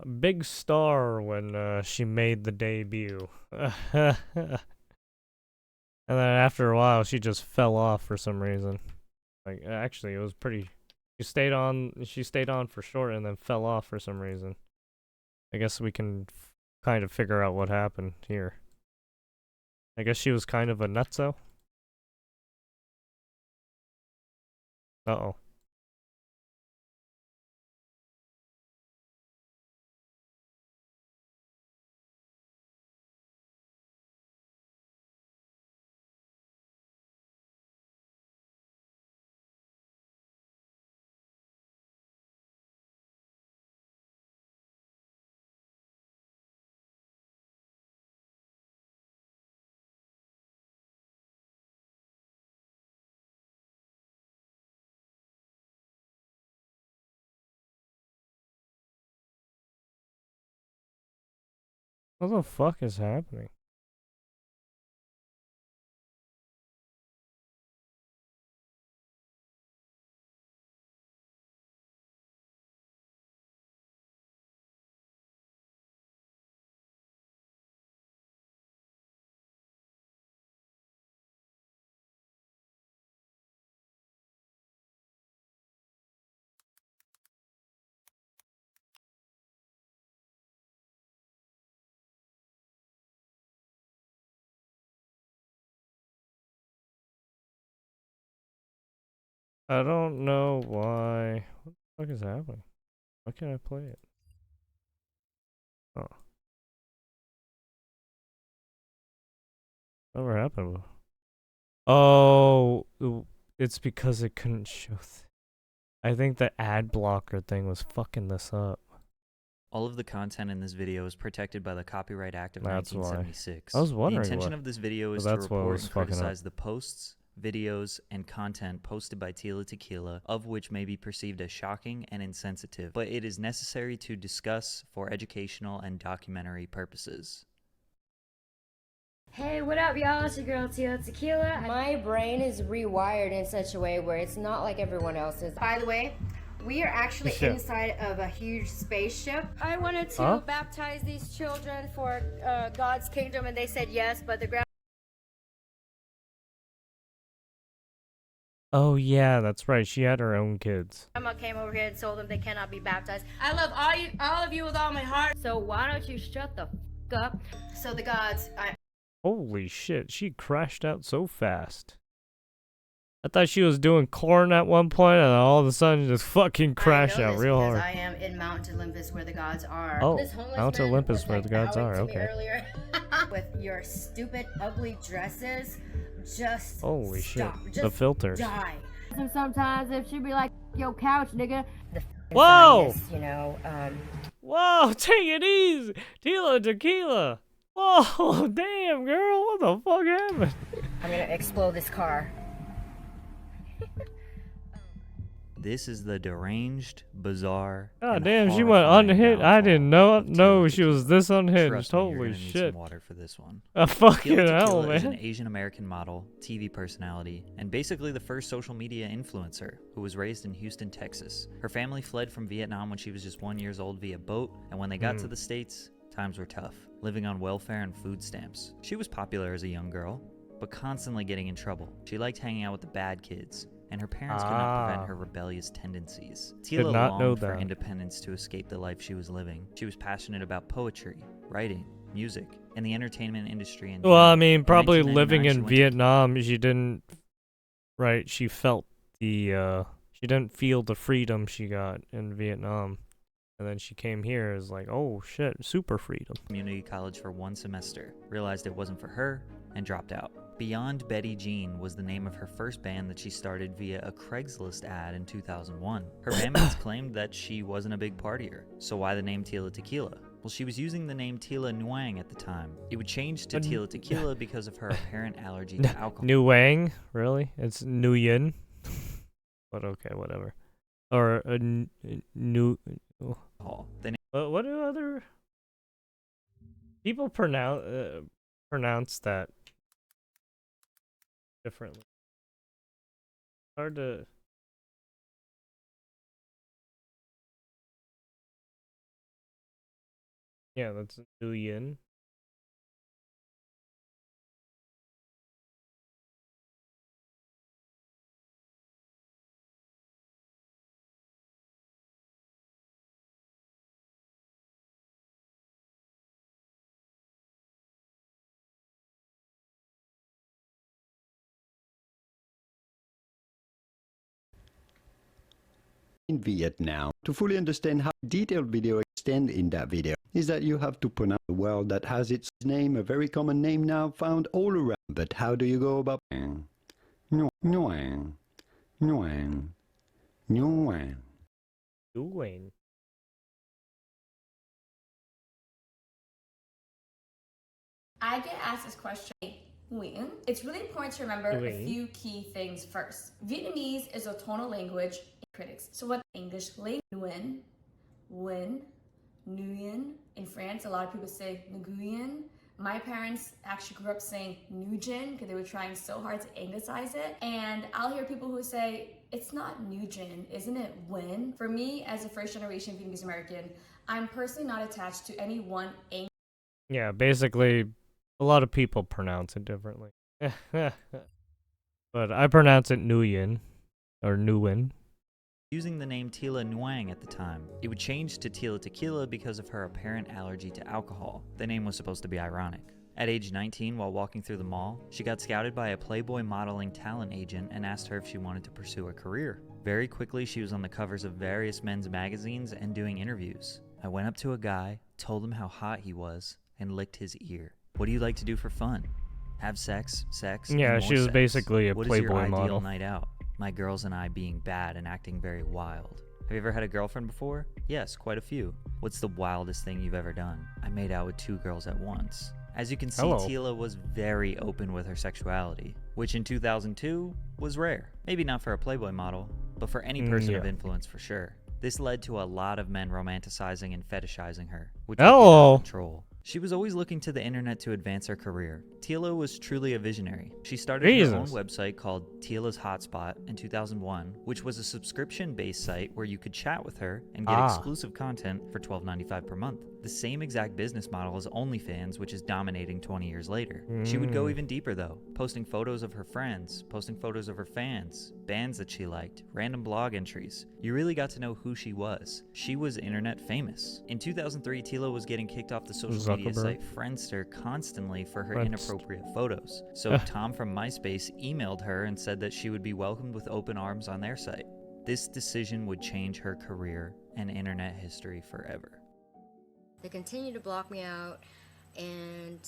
big star when she made the debut. And then after a while, she just fell off for some reason. Like, actually, it was pretty. She stayed on for short and then fell off for some reason. I guess we can kind of figure out what happened here. I guess she was kind of a nutso. Uh-oh. What the fuck is happening? I don't know why. What the fuck is happening? Why can't I play it? Oh. Whatever happened? Oh, it's because it couldn't show. I think the ad blocker thing was fucking this up. All of the content in this video is protected by the Copyright Act of That's 1976. why. I was wondering the intention what. of this video is Well, to that's what report was and fucking criticize up. the posts, videos, and content posted by Tila Tequila, of which may be perceived as shocking and insensitive, but it is necessary to discuss for educational and documentary purposes. Hey, what up, y'all? It's your girl Tila Tequila. My brain is rewired in such a way where it's not like everyone else's. By the way, we are actually inside of a huge spaceship. I wanted to baptize these children for God's kingdom, and they said yes, but the ground. Oh yeah, that's right. She had her own kids. Grandma came over here and told them they cannot be baptized. I love all of you with all my heart. So why don't you shut the f up? So the gods, Holy shit, she crashed out so fast. I thought she was doing corn at one point, and all of a sudden just fucking crashed out real hard. I am in Mount Olympus where the gods are. Oh, Mount Olympus where the gods are, okay. With your stupid, ugly dresses, just holy stop. Shit, just the filters. Die. And sometimes if she'd be like, yo, couch, nigga. Whoa! Scientist, you know, Whoa, take it easy! Tila Tequila! Whoa, damn, girl, what the fuck happened? I'm gonna explode this car. This is the deranged, bizarre. God damn, she went unhinged. I didn't know she was this unhinged. Holy shit. Some water for this one. Fucking Tila hell, Tequila is man. an Asian American model, TV personality, and basically the first social media influencer who was raised in Houston, Texas. Her family fled from Vietnam when she was just 1 year old via boat, and when they got to the States, times were tough, living on welfare and food stamps. She was popular as a young girl, but constantly getting in trouble. She liked hanging out with the bad kids, and her parents could not prevent her rebellious tendencies. Tila longed for independence to escape the life she was living. She was passionate about poetry, writing, music, and the entertainment industry. Well, I mean, probably living in Vietnam, she didn't, right, she felt the, she didn't feel the freedom she got in Vietnam. And then she came here as like, oh shit, super freedom. Community college for 1 semester, realized it wasn't for her, and dropped out. Beyond Betty Jean was the name of her first band that she started via a Craigslist ad in 2001. Her bandmates claimed that she wasn't a big partier, so why the name Tila Tequila? Well, she was using the name Tila Nguyen at the time. It would change to Tila Tequila because of her apparent allergy to alcohol. Nguyen? Really? It's Nguyen? But okay, whatever. Or New... what do other people pronounce that differently? Hard to Yeah, that's Nguyen. In Vietnam, to fully understand how detailed video extend in that video is that you have to pronounce a word that has its name, a very common name now found all around. But how do you go about Nguyen, Nguyen, Nguyen? Nguyen. I get asked this question, Nguyen. It's really important to remember a few key things first. Vietnamese is a tonal language critics. So what English language? Nguyen, Nguyen, Nguyen. In France, a lot of people say Nguyen. My parents actually grew up saying Nugent because they were trying so hard to anglicize it. And I'll hear people who say, it's not Nugent, isn't it Nguyen? For me, as a first generation Vietnamese American, I'm personally not attached to any one Yeah, basically, a lot of people pronounce it differently. But I pronounce it Nguyen, or Nguyen. Using the name Tila Nguyen at the time. It would change to Tila Tequila because of her apparent allergy to alcohol. The name was supposed to be ironic. At age 19, while walking through the mall, she got scouted by a Playboy modeling talent agent and asked her if she wanted to pursue a career. Very quickly, she was on the covers of various men's magazines and doing interviews. I went up to a guy, told him how hot he was, and licked his ear. What do you like to do for fun? Have sex, Yeah, and she more was sex. basically a What Playboy is your ideal model. night out? My girls and I being bad and acting very wild. Have you ever had a girlfriend before? Yes, quite a few. What's the wildest thing you've ever done? I made out with 2 girls at once. As you can see, Tila was very open with her sexuality, which in 2002 was rare. Maybe not for a Playboy model, but for any person of influence for sure. This led to a lot of men romanticizing and fetishizing her, which was out of control. She was always looking to the internet to advance her career. Tila was truly a visionary. She started her own website called Tila's Hotspot in 2001, which was a subscription-based site where you could chat with her and get exclusive content for $12.95 per month. The same exact business model as OnlyFans, which is dominating 20 years later. She would go even deeper though, posting photos of her friends, posting photos of her fans, bands that she liked, random blog entries. You really got to know who she was. She was internet famous. In 2003, Tila was getting kicked off the social media site Friendster constantly for her inappropriate photos. So Tom from MySpace emailed her and said that she would be welcomed with open arms on their site. This decision would change her career and internet history forever. They continue to block me out and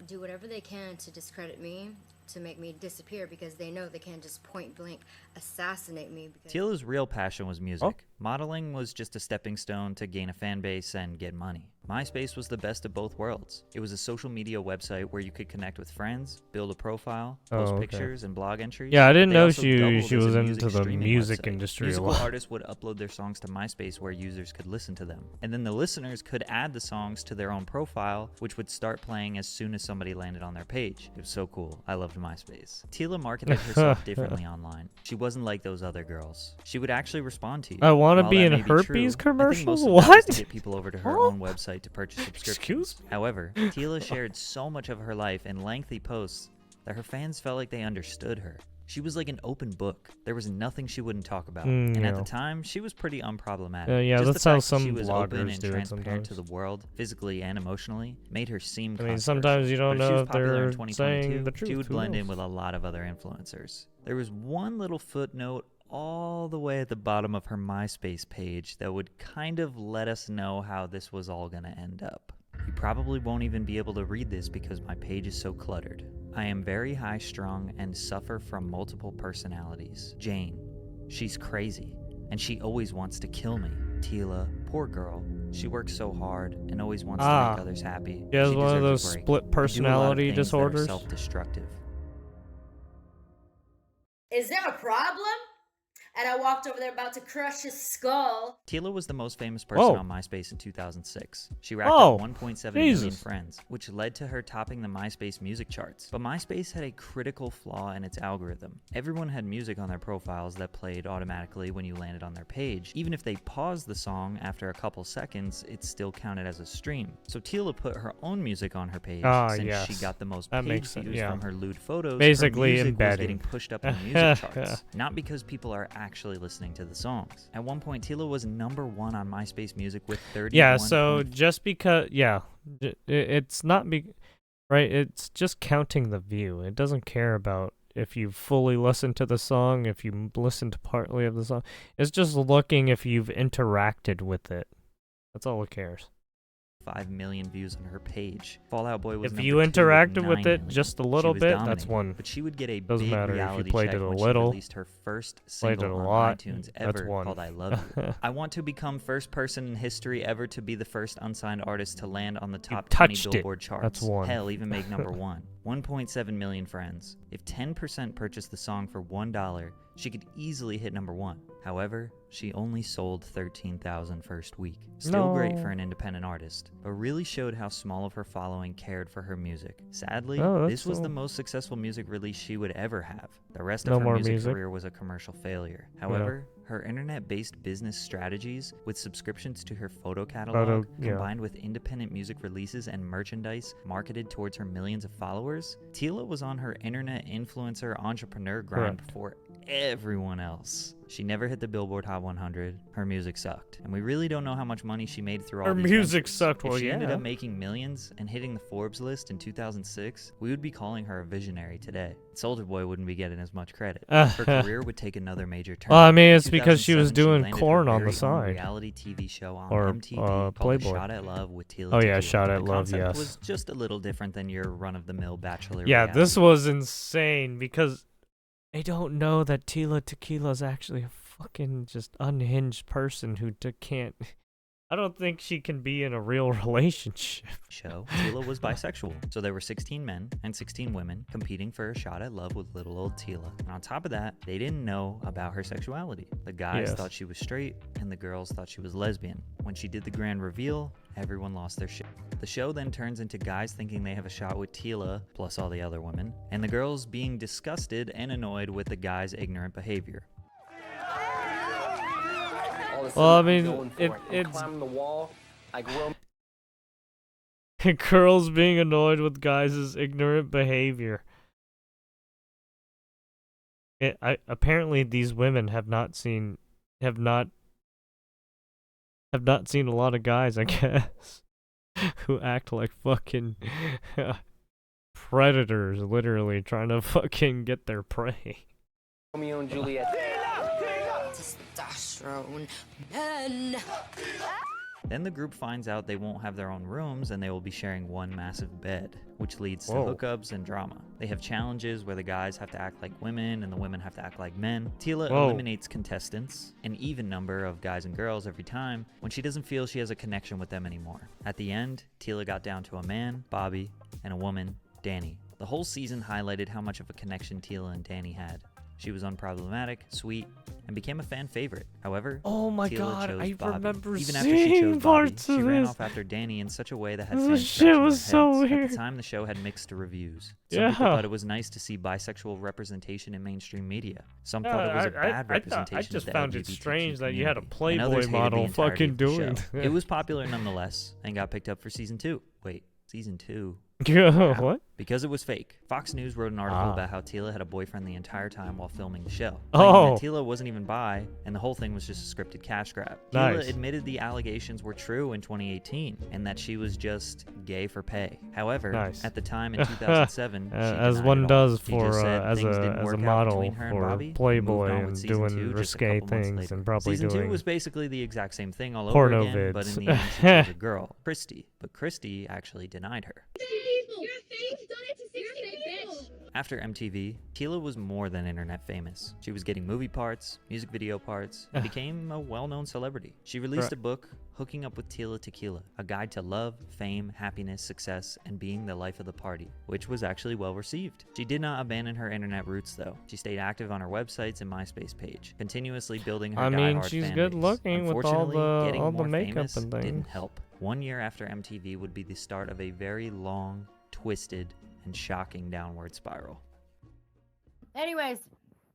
do whatever they can to discredit me, to make me disappear, because they know they can't just point blank assassinate me. Tila's real passion was music. Modeling was just a stepping stone to gain a fan base and get money. MySpace was the best of both worlds. It was a social media website where you could connect with friends, build a profile, post pictures and blog entries. Yeah, I didn't know she was into the music website. industry Musical a lot. artists would upload their songs to MySpace where users could listen to them. And then the listeners could add the songs to their own profile, which would start playing as soon as somebody landed on their page. It was so cool. I loved MySpace. Tila marketed herself differently online. She wasn't like those other girls. She would actually respond to you. I want to While be that in a may be herpes true, I think commercial? most of that was What? to get people over to her own website to purchase subscriptions. Excuse? However, Tila shared so much of her life in lengthy posts that her fans felt like they understood her. She was like an open book. There was nothing she wouldn't talk about. And at the time, she was pretty unproblematic. Yeah, Just that's the how fact that some she was open bloggers and do it transparent sometimes. to the world, physically and emotionally, made her seem I mean, sometimes you don't But if she know was if popular in they're saying 2022, the truth. she would Who blend in knows? with a lot of other influencers. There was one little footnote all the way at the bottom of her MySpace page that would kind of let us know how this was all going to end up. You probably won't even be able to read this because my page is so cluttered. I am very high-strung and suffer from multiple personalities. Jane, she's crazy, and she always wants to kill me. Tila, poor girl. She works so hard and always wants to make others happy. She has She one of deserves those a break. split I do a lot of personality things that are disorders. self-destructive. Is there a problem? and I walked over there about to crush his skull. Tila was the most famous person on MySpace in 2006. She racked Oh, up 1.7 million Jesus. friends, which led to her topping the MySpace music charts. But MySpace had a critical flaw in its algorithm. Everyone had music on their profiles that played automatically when you landed on their page. Even if they paused the song after a couple seconds, it still counted as a stream. So Tila put her own music on her page since she got the most page views from her lewd photos. Basically her music was embedding. getting pushed up in the music charts, not because people are actually listening to the songs. At one point, Tila was #1 on MySpace Music with 30. Yeah, so just because, it's not right. It's just counting the view. It doesn't care about if you fully listen to the song, if you listen to partly of the song. It's just looking if you've interacted with it. That's all it cares. 5 million views on her page. Fall Out Boy was if number you 2 interacted with with 9 it million. just a little She was bit, dominating, that's one. But she would get a Doesn't big matter if you reality played check it a when little, she released her first played single it a on lot, iTunes that's ever one. called I Love You. I want to become first person in history ever to be the first unsigned artist to land on the top 20 touched it. Billboard charts. That's one. Hell, even make #1. 1.7 million friends. If 10% purchased the song for $1, she could easily hit #1. However, she only sold 13,000 first week. Still great for an independent artist, but really showed how small of her following cared for her music. Sadly, this was the most successful music release she would ever have. The rest of her music career was a commercial failure. However, her internet-based business strategies with subscriptions to her photo catalog combined with independent music releases and merchandise marketed towards her millions of followers, Tila was on her internet influencer entrepreneur grind before everyone else. She never hit the Billboard Hot 100. Her music sucked. And we really don't know how much money she made through all these music ventures. sucked, If she ended up making millions and hitting the Forbes list in 2006, we would be calling her a visionary today. Soulja Boy wouldn't be getting as much credit. Her career would take another major turn. Well, I mean, it's In because she was 2007, doing landed corn her on the very own side. reality TV show on Or, MTV called Playboy. Shot at Love with Tila. Oh, yeah, Tequila. Shot at The Love, concept yes. was just a little different than your run-of-the-mill bachelor Yeah, reality. this was insane because they don't know that Tequila is actually a fucking just unhinged person who can't. I don't think she can be in a real relationship. Show, Tila was bisexual, so there were 16 men and 16 women competing for a shot at love with little old Tila. And on top of that, they didn't know about her sexuality. The guys thought she was straight, and the girls thought she was lesbian. When she did the grand reveal, everyone lost their shit. The show then turns into guys thinking they have a shot with Tila, plus all the other women, and the girls being disgusted and annoyed with the guys' ignorant behavior. Well, I mean, it's climbing the wall like girls being annoyed with guys' ignorant behavior. Apparently these women have not seen a lot of guys, I guess, who act like fucking predators, literally trying to fucking get their prey. Romeo and Juliet. Testosterone men. Then the group finds out they won't have their own rooms and they will be sharing one massive bed, which leads to hookups and drama. They have challenges where the guys have to act like women and the women have to act like men. Tila eliminates contestants, an even number of guys and girls every time, when she doesn't feel she has a connection with them anymore. At the end, Tila got down to a man, Bobby, and a woman, Danny. The whole season highlighted how much of a connection Tila and Danny had. She was unproblematic, sweet, and became a fan favorite. However, oh my Tila god, chose I Bobby. remember Even after she chose seeing Bobby, parts she of ran this. off after Danny in such a way that had This fans shit scratching was their so heads. weird. At the time, the show had mixed reviews. Some people thought it was nice to see bisexual representation in mainstream media. Some thought it was a bad representation I just of the found it LGBT strange that you had a community, and Playboy others hated the model entirety fucking of the doing show. that. It was popular nonetheless and got picked up for season 2. Wait, season 2? What? Because it was fake. Fox News wrote an article about how Tila had a boyfriend the entire time while filming the show. Claiming that Tila wasn't even bi, and the whole thing was just a scripted cash grab. Tila admitted the allegations were true in 2018, and that she was just gay for pay. However, at the time in 2007, she as denied one it all. does She for just said as things didn't a work out model between her and for Bobby, Playboy moved on with and season doing 2 just a risque couple months things later. and probably Season 2 doing was basically the exact same thing all over porno again, but in vids. the end she chose a girl, Christy. But Christy actually denied her. After MTV, Tila was more than internet famous. She was getting movie parts, music video parts, and became a well-known celebrity. She released a book, Hooking Up with Tequila, a guide to love, fame, happiness, success, and being the life of the party, which was actually well received. She did not abandon her internet roots though. She stayed active on her websites and MySpace page, continuously building her diehard she's fan good base. looking with all Getting the more makeup famous and things. didn't help. 1 year after MTV would be the start of a very long, twisted, and shocking downward spiral. Anyways,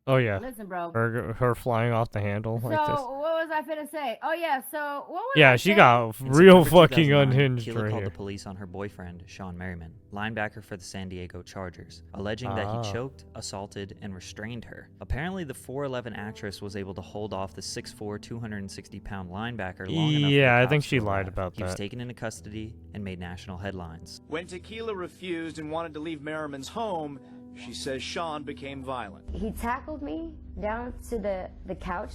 Oh yeah, listen, bro. her flying off the handle So like this. what was I finna say? Oh yeah, so what was Yeah, I she saying? got In real September fucking 2009, unhinged Tila right called here. the police on her boyfriend, Sean Merriman, linebacker for the San Diego Chargers, alleging that he choked, assaulted, and restrained her. Apparently, the 4'11" actress was able to hold off the 6'4", 260-pound linebacker long enough for the I cops think to she lied arrive. about He was that. taken into custody and made national headlines. When Tequila refused and wanted to leave Merriman's home, she says Sean became violent. He tackled me down to the couch,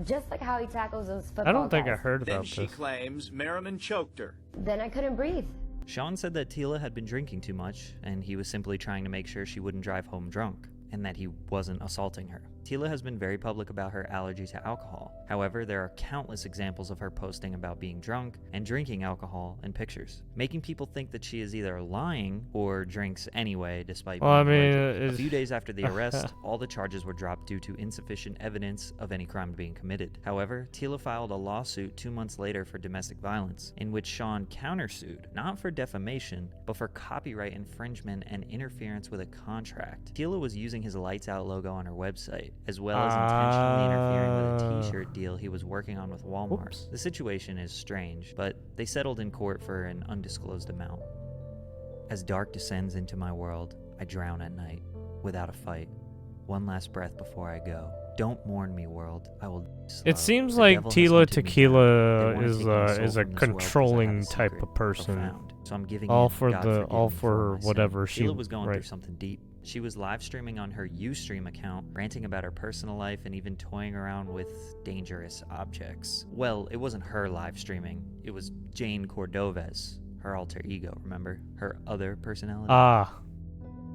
just like how he tackles those football I don't think I guys. heard Then about she this. claims Merriman choked her. Then I couldn't breathe. Sean said that Tila had been drinking too much, and he was simply trying to make sure she wouldn't drive home drunk, and that he wasn't assaulting her. Tila has been very public about her allergy to alcohol. However, there are countless examples of her posting about being drunk and drinking alcohol in pictures, making people think that she is either lying or drinks anyway despite being allergic. A few days after the arrest, all the charges were dropped due to insufficient evidence of any crime being committed. However, Tila filed a lawsuit 2 months later for domestic violence, in which Sean countersued, not for defamation, but for copyright infringement and interference with a contract. Tila was using his Lights Out logo on her website, as well as intentionally interfering with a t-shirt deal he was working on with Walmart. Oops. The situation is strange, but they settled in court for an undisclosed amount. As dark descends into my world, I drown at night, without a fight. One last breath before I go. Don't mourn me, world. I will slow. It seems The like devil has Tila hunted me down. They Tequila wanna is take my soul is a from this world 'cause I have controlling a type secret of person. profound. So I'm giving All in, for God the forgive all me for my sin. whatever she Tila was going through right. something deep. She was live streaming on her Ustream account, ranting about her personal life and even toying around with dangerous objects. Well, it wasn't her live streaming. It was Jane Cordova's, her alter ego, remember? Her other personality. Ah,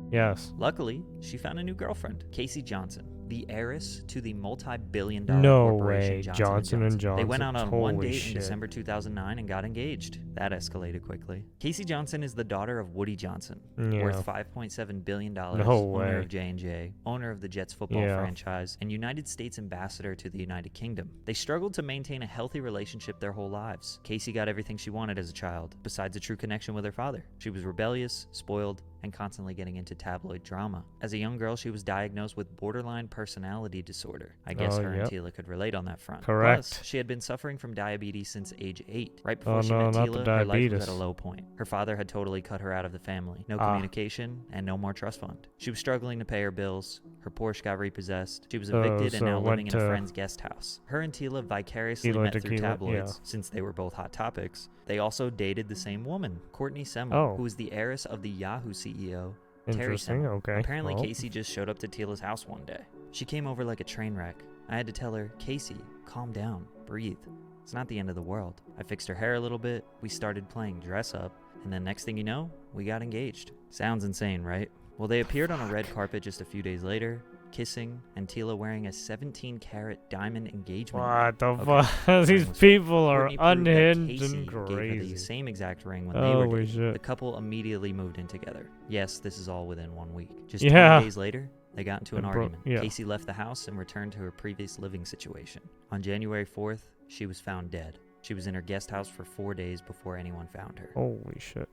yes. Luckily, she found a new girlfriend, Casey Johnson, the heiress to the multi-billion-dollar No corporation way, Johnson & Johnson. They went out on one Holy date shit. in December 2009 and got engaged. That escalated quickly. Casey Johnson is the daughter of Woody Johnson, Yeah. worth $5.7 billion, No owner way. of J&J, owner of the Jets football Yeah. franchise, and United States ambassador to the United Kingdom. They struggled to maintain a healthy relationship their whole lives. Casey got everything she wanted as a child, besides a true connection with her father. She was rebellious, spoiled, and constantly getting into tabloid drama. As a young girl, she was diagnosed with borderline personality disorder. I guess her and Tila could relate on that front. Correct. Plus, she had been suffering from diabetes since age 8. Right Oh, before she no, met not the Tila, her life was diabetes. at a low point. Her father had totally cut her out of the family. No communication and no more trust fund. She was struggling to pay her bills. Her Porsche got repossessed. She was evicted and now living in a friend's guest house. Her and Tila vicariously met through Tequila, tabloids, since they were both hot topics. They also dated the same woman, Courtney Semmel, Oh. who was the heiress of the Yahoo CEO, Terry Interesting. Semmel. Okay. Apparently, well. Casey just showed up to Tila's house one day. She came over like a train wreck. I had to tell her, Casey, calm down, breathe. It's not the end of the world. I fixed her hair a little bit, we started playing dress up, and then next thing you know, we got engaged. Sounds insane, right? Well, they appeared on a red carpet just a few days later, kissing, and Tila wearing a 17-carat diamond engagement ring. What the Okay, fuck? These ring was people are Courtney proved that unhinged Casey and gave her the crazy. same exact ring when they were Holy dating. shit. The couple immediately moved in together. Yes, this is all within 1 week. Just Yeah. 20 days later, they got into an argument. yeah. Casey left the house and returned to her previous living situation. On January 4th, she was found dead. She was in her guest house for 4 days before anyone found her. Holy shit.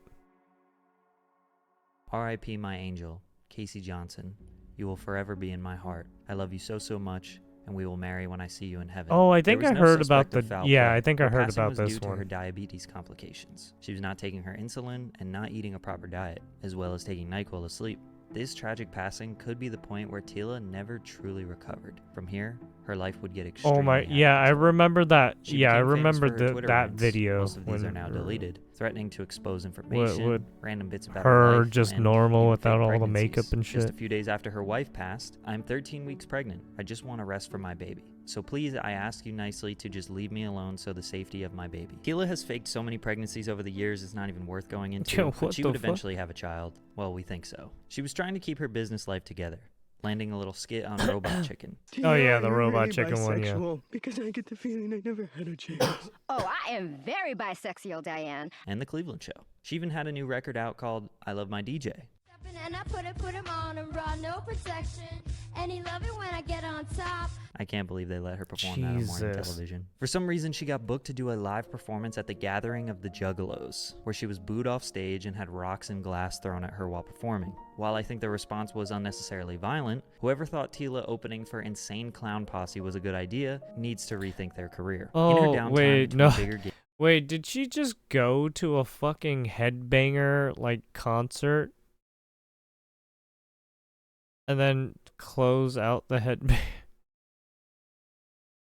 R.I.P. my angel, Casey Johnson. You will forever be in my heart. I love you so, so much, and we will marry when I see you in heaven. Oh, I There think was I no heard about suspect of the. foul Yeah, play. I think I Her heard passing about was this due to her one. diabetes complications. She was not taking her insulin and not eating a proper diet, as well as taking NyQuil to sleep. This tragic passing could be the point where Tila never truly recovered. From here, her life would get extremely Oh my, out of yeah, I control. remember that. She Yeah, I became famous remember for her Twitter that rants. video. Most of these when are now deleted, threatening to expose Would information, random bits about her life, just and normal even without fake all the pregnancies. makeup and Just a shit. few days after her wife passed, I'm 13 weeks pregnant. I just want to rest from my baby. So please, I ask you nicely to just leave me alone so the safety of my baby. Tila has faked so many pregnancies over the years it's not even worth going into, Yo, but she would eventually have a child. Well, we think so. She was trying to keep her business life together, landing a little skit on Robot Chicken. Oh yeah, the Robot Chicken one, yeah. Because I get the feeling I never had a chance. Oh, I am very bisexual, Diane. And The Cleveland Show. She even had a new record out called I Love My DJ. And I put him on and brought no protection. And he love it when I get on top. I can't believe they let her perform that on morning television. For some reason, she got booked to do a live performance at the Gathering of the Juggalos, where she was booed off stage and had rocks and glass thrown at her while performing. While I think the response was unnecessarily violent, whoever thought Tila opening for Insane Clown Posse was a good idea needs to rethink their career. Oh, wait, no. Wait, did she just go to a fucking headbanger, like, concert? And then close out the headbang?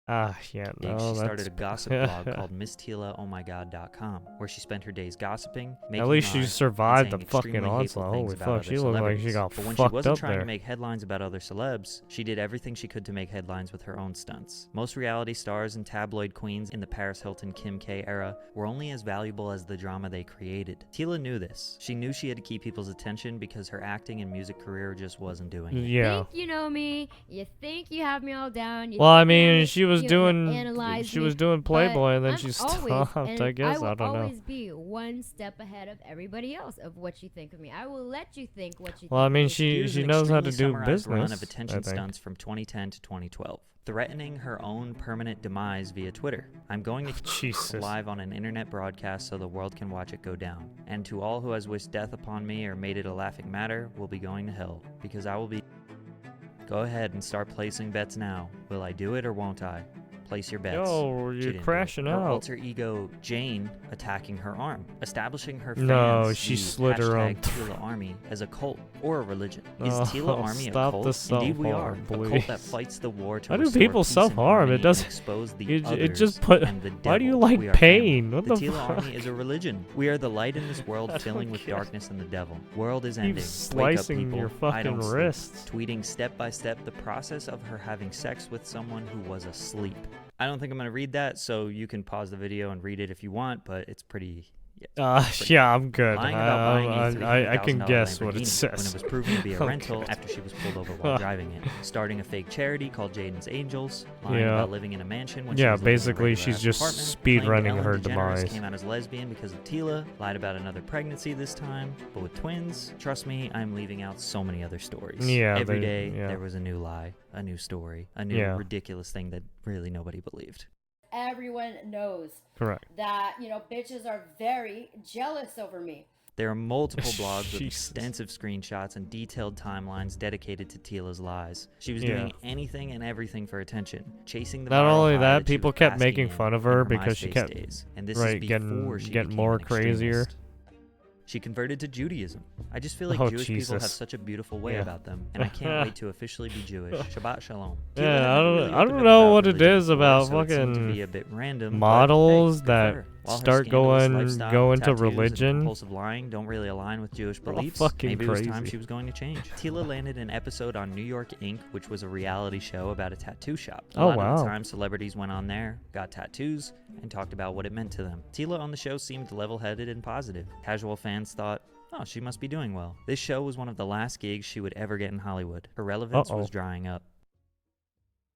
Yeah, no, she started a gossip blog called MissTilaOhMyGod.com, where she spent her days gossiping, making At least she lies, survived the and saying fucking extremely hateful onslaught. things Holy about fuck, other she looked like she celebrities. got But when fucked she wasn't up trying there. to make headlines about other celebs, she did everything she could to make headlines with her own stunts. Most reality stars and tabloid queens in the Paris Hilton Kim K era were only as valuable as the drama they created. Tila knew this. She knew she had to keep people's attention because her acting and music career just wasn't doing it. Yeah. You think you know me. You think you have me all down. You Well, I think you mean, have she was you doing analyze she me, was doing Playboy, and then but she I'm always- stopped. and I guess will I don't know. always be one step ahead of everybody else of what you think of me. I will let you think what you Well, I think. mean, of me. Here's she an knows how to extremely do summarized run business. of attention I think. stunts from 2010 to 2012, threatening her own permanent demise via Twitter. I'm going to Jesus. live on an internet broadcast so the world can watch it go down. And to all who has wished death upon me or made it a laughing matter will be going to hell, because I will be... Go ahead and start placing bets now. Will I do it or won't I? Place your bets. Yo, She you're didn't do crashing it. Her out. alter ego, Jane, attacking her arm, establishing her fans No, she the slit her own Tila Army as a cult or a religion. Is Oh, Tila Army a stop cult? the Indeed we are. self-harm, A cult that please. fights the war to Why do restore people peace and self-harm? It harmony and doesn't- expose the It others just put. and the Why do you devil. like We are pain? family. What the the Tila fuck? Army is a religion. We are the light in this world I filling don't with care. darkness and the devil. World is Keep ending. Wake up, slicing people. your I don't fucking sleep. wrists. Tweeting step by step the process of her having sex with someone who was asleep. I don't think I'm going to read that, so you can pause the video and read it if you want, but it's pretty... Yeah, I'm good. Lying about buying a I can $300,000 guess what Lamborghini it says. when it was proven to be a Okay. rental after she was pulled over while driving it. Starting a fake charity called Jaden's Angels. Lying Yeah. about living in a mansion when she Yeah, was living in a basically, regular she's ass just apartment. speed Claimed running Ellen her DeGeneres demise. Came out as lesbian because of Tila. Lied about another pregnancy this time, but with twins. Trust me, I'm leaving out so many other stories. Yeah, Every they- day yeah. there was a new lie, a new story, a new Yeah. ridiculous thing that really nobody believed. Everyone knows Correct. that, bitches are very jealous over me. There are multiple blogs with Jesus. extensive screenshots and detailed timelines dedicated to Tila's lies. She was Yeah. doing anything and everything for attention, chasing the Not viral only high that, she people was kept basking making in fun of in her because she MySpace kept days. And this right, is getting- before she getting became more an crazier. extremist. She converted to Judaism. I just feel like Oh, Jewish people have Jesus. such a beautiful way Yeah. about them, and I can't wait to officially be Jewish. Shabbat shalom. Tila Yeah, had I never don't- really I don't opened up know about what it religion is before, about so it seemed to fucking be a bit random, but, models hey, good that for her. While her start scandalous going- lifestyle, go into tattoos, and religion. compulsive lying don't really align with Jewish They're all beliefs. fucking Maybe it was time crazy. she was going to change. Tila landed an episode on New York Inc., which was a reality show about a tattoo shop. A Oh, lot of wow. the time, celebrities went on there, got tattoos, and talked about what it meant to them. Tila on the show seemed level-headed and positive. Casual fans thought, oh, she must be doing well. This show was one of the last gigs she would ever get in Hollywood. Her relevance was drying up.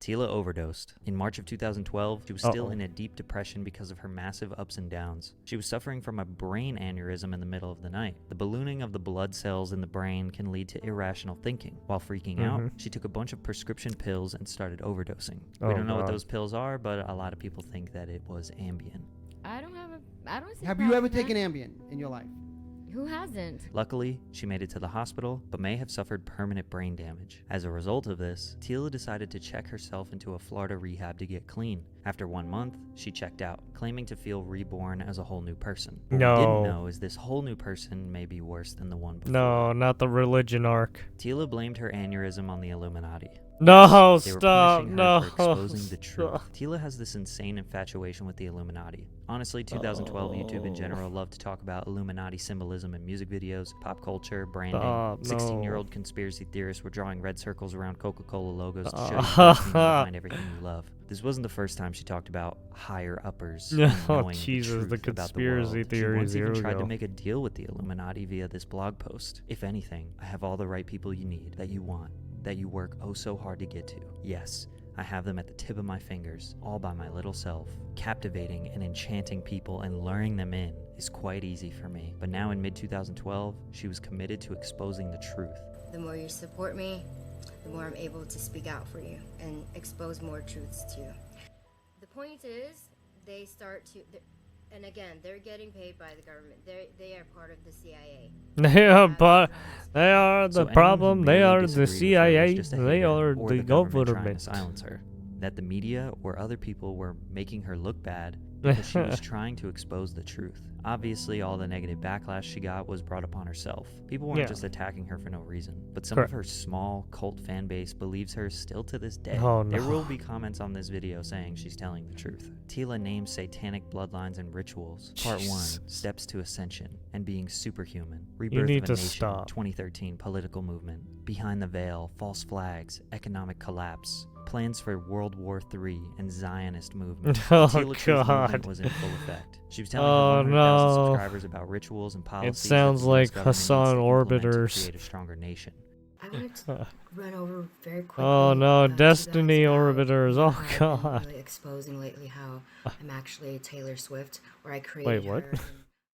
Tila overdosed. In March of 2012, she was still in a deep depression because of her massive ups and downs. She was suffering from a brain aneurysm in the middle of the night. The ballooning of the blood cells in the brain can lead to irrational thinking. While freaking out, she took a bunch of prescription pills and started overdosing. We don't know what those pills are, but a lot of people think that it was Ambien. I don't see. Have you ever taken Ambien in your life? Who hasn't? Luckily, she made it to the hospital, but may have suffered permanent brain damage. As a result of this, Tila decided to check herself into a Florida rehab to get clean. After 1 month, she checked out, claiming to feel reborn as a whole new person. What we didn't know is this whole new person may be worse than the one before. No, not the religion arc. Tila blamed her aneurysm on the Illuminati. No, They were stop, punishing no. her for exposing the truth. stop. Tila has this insane infatuation with the Illuminati. Honestly, 2012 YouTube in general loved to talk about Illuminati symbolism in music videos, pop culture, branding. Stop, 16-year-old no. conspiracy theorists were drawing red circles around Coca-Cola logos to show you Uh, you behind everything you love. This wasn't the first time she talked about higher uppers No, knowing Jesus, the the truth about the world. conspiracy She theories, once even here we tried to go. make a deal with the Illuminati via this blog post. If anything, I have all the right people you need, that you want, that you work oh so hard to get to. Yes, I have them at the tip of my fingers, all by my little self. Captivating and enchanting people and luring them in is quite easy for me. But now in mid-2012, she was committed to exposing the truth. The more you support me, the more I'm able to speak out for you and expose more truths to you. The point is, they start to, and again, they're getting paid by the government. They are part of the CIA. They are the So anyone who problem. They merely are the disagreed with her was CIA. just a They hater, are or the the government trying to government. silence her. That the media or other people were making her look bad because she was trying to expose the truth. Obviously, all the negative backlash she got was brought upon herself. People weren't Yeah. just attacking her for no reason, but some Correct. of her small cult fan base believes her still to this day. Oh, There no. will be comments on this video saying she's telling the truth. Tila names satanic bloodlines and rituals. Part 1, Jesus. Steps to Ascension and Being Superhuman. You Rebirth need of a to Nation, stop. 2013 political movement. Behind the Veil, False Flags, Economic Collapse. Plans for World War III and Zionist movement. Oh, Tila Truth God. movement was in full effect. She was telling Oh, her 100,000 no. subscribers about rituals and policies. sounds that the US like government needs to Hassan implement to Orbiters. create a stronger nation. I wanted to run over very quickly. Oh no, two Destiny dots about Orbiters. what Oh I've been god. really exposing lately how I'm actually Taylor Swift, or I created Wait, what? her.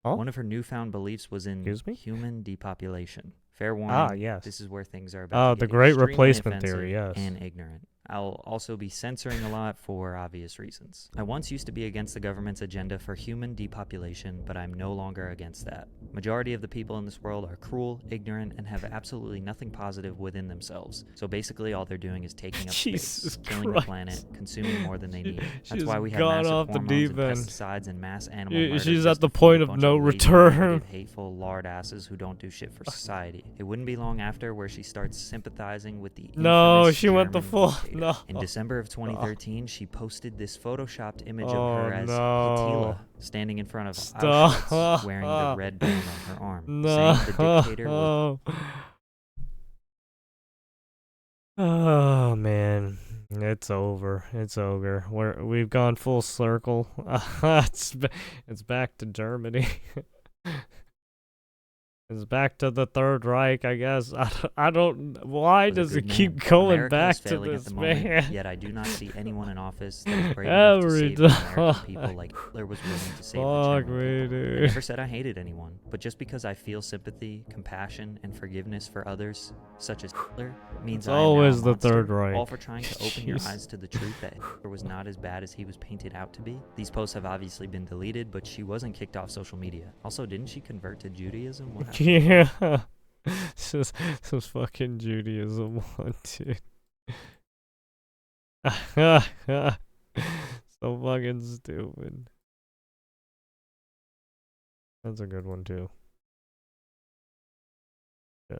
Huh? One of her newfound beliefs was in Excuse me? human depopulation. Fair warning, Ah, yes. this is where things are about to The get Great extremely Replacement offensive theory, yes. and ignorant. I'll also be censoring a lot for obvious reasons. I once used to be against the government's agenda for human depopulation, but I'm no longer against that. Majority of the people in this world are cruel, ignorant, and have absolutely nothing positive within themselves. So basically all they're doing is taking up Jesus space, killing Christ. the planet, consuming more than they need. That's She's why we have gone massive off the hormones deep and end. pesticides and mass animal Y- murder she's just at the to feed point a of bunch no lazy, return. bigoted, hateful lard asses who don't do shit for society. It wouldn't be long after where she starts sympathizing with the No, infamous she went the German full. dictator. No. In December of 2013, she posted this photoshopped image Oh, of her as no. Tila standing in front of Stop. Auschwitz wearing the red band on her arm, No. saying the dictator was Oh man, it's over. It's over. We've gone full circle. It's back to Germany. It's back to the Third Reich, I guess. I don't. Why was a does it good man. keep going America back is to failing this at the moment, man? yet I do not see anyone in office that is brave enough to Every save the American time. people like Hitler was willing to save Fuck the me, German people. I dude. never said I hated anyone, but just because I feel sympathy, compassion, and forgiveness for others, such as Hitler, means It's I am now a always the monster, Third Reich. all for trying to open your Jeez. eyes to the truth that Hitler was not as bad as he was painted out to be. These posts have obviously been deleted, but she wasn't kicked off social media. Also, didn't she convert to Judaism? What happened? Yeah. Just fucking Judaism one, dude. So fucking stupid. That's a good one too. Yeah.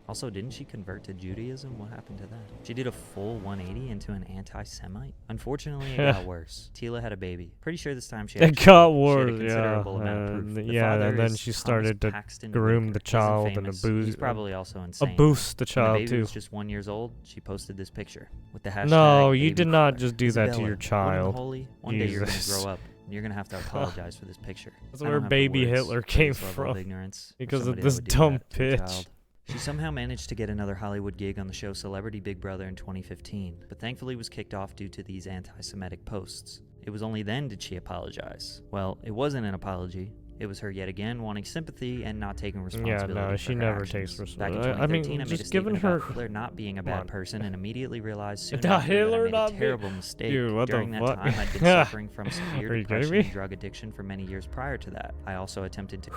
Also, didn't she convert to Judaism? What happened to that? She did a full 180 into an anti-Semite? Unfortunately, it got worse. Tila had a baby. Pretty sure this time she It actually got did. She had a worse, considerable yeah. amount of proof. The Yeah, father and then is she Thomas started to Paxton groom Baker. the Wasn't child and famous. abuse. He's probably also insane. Boost the When child the baby too. was just 1 year old, she posted this picture with the hashtag No, you baby did not killer. just do that to Isabella, your One, child. holy, one day you're gonna Jesus. grow up and you're gonna have to apologize for this picture. That's I don't where have the baby words Hitler for came this level of from. ignorance for Because of somebody that this would do dumb that to a bitch. child. She somehow managed to get another Hollywood gig on the show Celebrity Big Brother in 2015, but thankfully was kicked off due to these anti-Semitic posts. It was only then did she apologize. Well, it wasn't an apology. It was her yet again wanting sympathy and not taking Yeah, responsibility no, for she her never actions. takes Back in responsibility. I 2013, mean, I made a just giving statement about her. Hitler not being a Come bad on. person and immediately realized soon Hitler after that I made a not being- terrible mistake. Dude, what the During that fuck? time, I'd been suffering from severe Are you kidding depression me? and drug addiction for many years prior to that. I also attempted to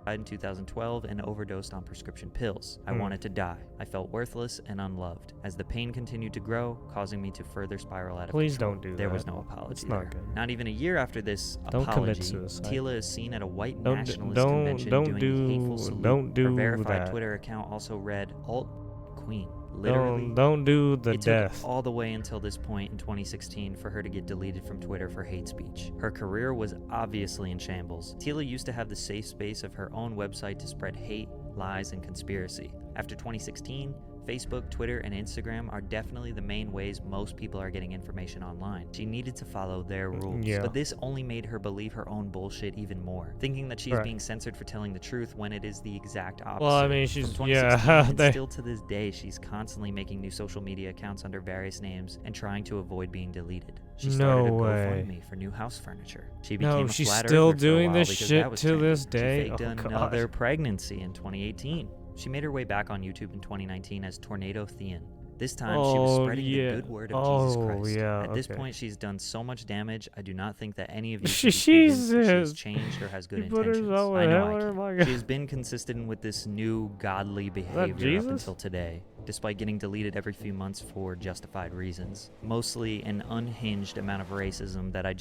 die in 2012 and overdosed on prescription pills. I wanted to die. I felt worthless and unloved. As the pain continued to grow, causing me to further spiral out of Please control. don't do There that. was no apology It's not there. good. Not even a year after this Don't commit apology, suicide. Tila is seen at a white Don't nationalist convention doing a hateful salute. don't do Her verified that. Twitter account also read alt queen. Literally, Don't do the it death. took all the way until this point in 2016 for her to get deleted from Twitter for hate speech. Her career was obviously in shambles. Tila used to have the safe space of her own website to spread hate, lies, and conspiracy. After 2016, Facebook, Twitter, and Instagram are definitely the main ways most people are getting information online. She needed to follow their rules, Yeah. but this only made her believe her own bullshit even more, thinking that she is Right. being censored for telling the truth when it is the exact opposite. Well, I mean, she's From 2016, yeah. and still to this day, she's constantly making new social media accounts under various names and trying to avoid being deleted. She started a No way. GoFundMe for new house furniture. She became No, a she's flat still earther for a doing while this because shit that was to trending. this day? She faked Oh, God. another pregnancy in 2018. She made her way back on YouTube in 2019 as Tornado Thean. This time, she was Oh, spreading yeah. the good word of Jesus Oh, Christ. yeah, At this okay. point, she's done so much damage, I do not think that any of you Jesus. can be convinced that she has changed or has good She put intentions. herself I in know I Hitler? can. My God. She has been consistent with this new godly behavior up Jesus? until today, despite getting deleted every few months for justified reasons. Mostly an unhinged amount of racism that I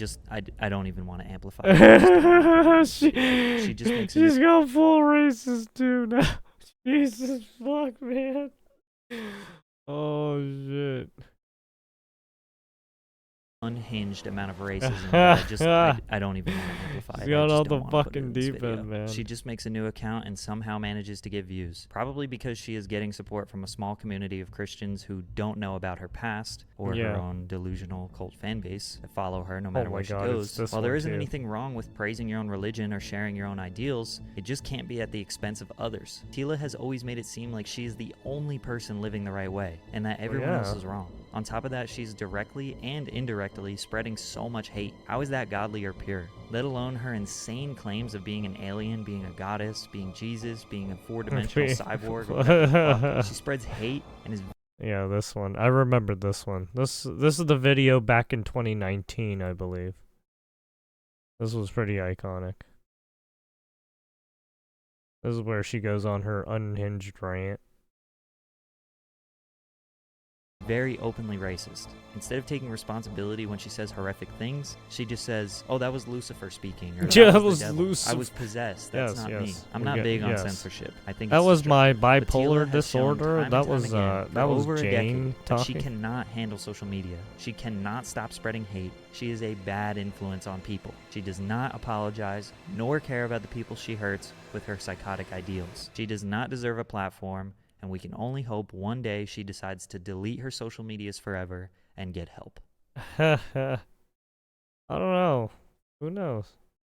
don't even want to amplify. She just makes She's got full racist too now. Jesus fuck, man. Oh shit. unhinged amount of racism that I don't even want to amplify. She's I got just all don't the wanna put it fucking in this deep video. end, man. She just makes a new account and somehow manages to get views. Probably because she is getting support from a small community of Christians who don't know about her past or Yeah. her own delusional cult fan base that follow her no matter my where she God, it's goes. this While there one isn't too. anything wrong with praising your own religion or sharing your own ideals, it just can't be at the expense of others. Tila has always made it seem like she is the only person living the right way and that everyone else yeah. is wrong. On top of that, she's directly and indirectly spreading so much hate. How is that godly or pure? Let alone her insane claims of being an alien, being a goddess, being Jesus, being a four-dimensional cyborg. Or whatever the fuck. She spreads hate and is Yeah, this one. I remember this one. This is the video back in 2019, I believe. This was pretty iconic. This is where she goes on her unhinged rant. very openly racist. Instead of taking responsibility when she says horrific things, she just says, "Oh, that was Lucifer speaking." Or, Yeah, "That that was was the devil. I Lucifer." was possessed. That's Yes, not yes. me. I'm We not get- big on yes. censorship. I think That it's was my destructive. But Tila bipolar has shown disorder. time and That time was again for that was over a Jane decade that she talking. cannot handle social media. She cannot stop spreading hate. She is a bad influence on people. She does not apologize nor care about the people she hurts with her psychotic ideals. She does not deserve a platform, and we can only hope one day she decides to delete her social medias forever and get help. I don't know. Who knows?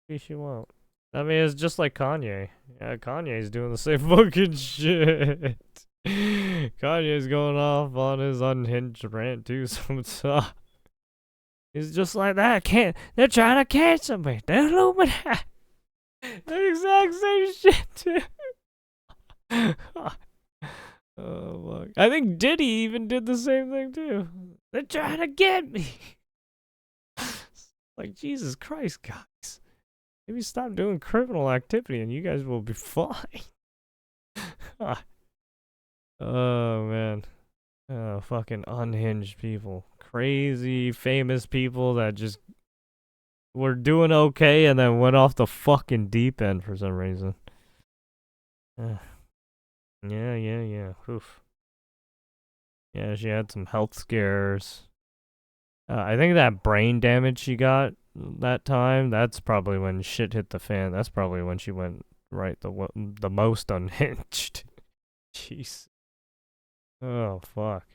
Maybe she won't. I mean, it's just like Kanye. Yeah, Kanye's doing the same fucking shit. Kanye's going off on his unhinged rant too sometimes. He's just like that. They're trying to cancel me. They're Illuminati. The exact same shit too. Oh fuck. I think Diddy even did the same thing too. They're trying to get me. Like, Jesus Christ, guys. Maybe stop doing criminal activity and you guys will be fine. Oh, man. Oh, fucking unhinged people. Crazy, famous people that just were doing okay and then went off the fucking deep end for some reason. Yeah. Oof. Yeah, she had some health scares. I think that brain damage she got that time, that's probably when shit hit the fan. That's probably when she went the most unhinged. Jeez. Oh, fuck.